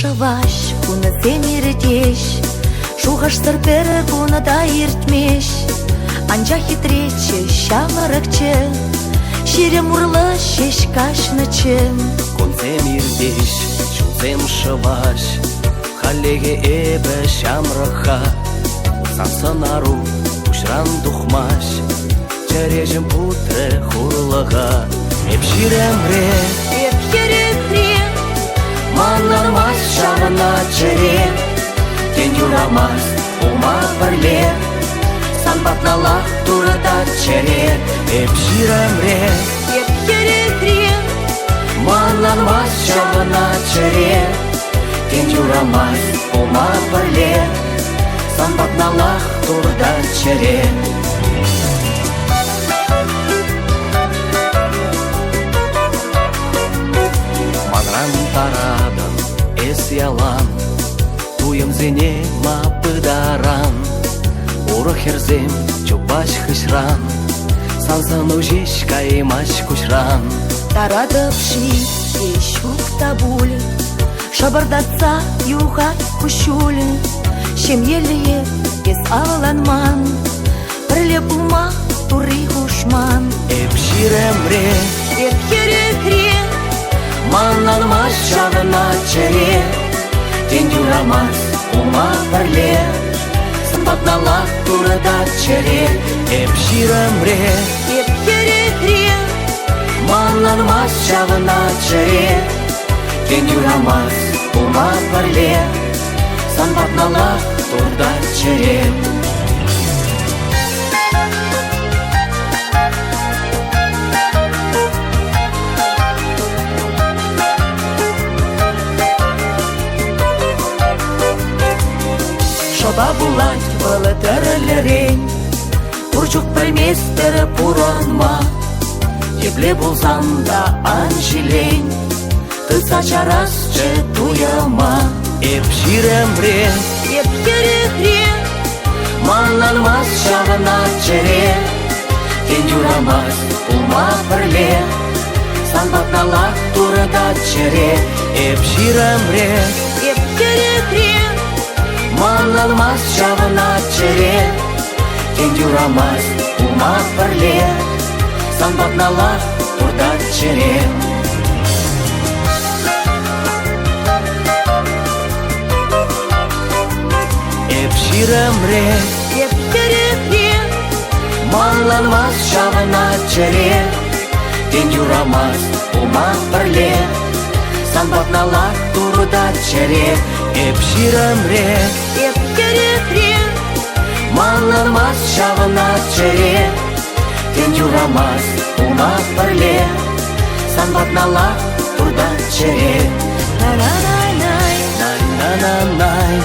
шаваш, куна сенердеш, шухаштыр пер куна да иртмеш, анжа хитрече, шамаракче, шире мурлы шеш кашныче. Концем ирдеш, чулзем шаваш, халеге эбе шамраха, сансанару ушран духмаш, чережем путре хурлага. Эпширемре, маннармас шавына чере, тен юрамас ума бірле, санбатналах турада чере. Эпширемре, маннармас шавына чере, тен юрамас ума бірле, санбатналах турада чере. Тарадан эс ялан, туем зене ма пыдаран, урохерзем чубаш хышран, сансан ужиш каймаш кушран. Тарадавши ещук табуль, шабардатса югай кушуль, шемелие эс аланман, бірле булма туры хушман. Эпширемре, маннармас шавына чере, тен юрамас ума бірле, санбатналах турада чере. Эпширемре, маннармас шавына чере, тен юрамас ума бірле, санбатналах турада чере. Шаба булать балетерлерень, урчук білместері пуранма, ебле болсам да анжилень, тыса чарасчы туяма. Эпширемре, маннармас шавына чере, тен юрамас ума бірле, санбатналах турада чере. Эпширемре, маннармас шавына чере, тен юрамас ума бірле, санбатналах турда чере. Эпширемре, маннармас шавына чере, тен юрамас ума бірле, санбатналах турда чере. Эпширемре, маннармас шавына чере, тен юрамас ума бірле, санбатналах турда чере. Най-най-най, Най-най-най.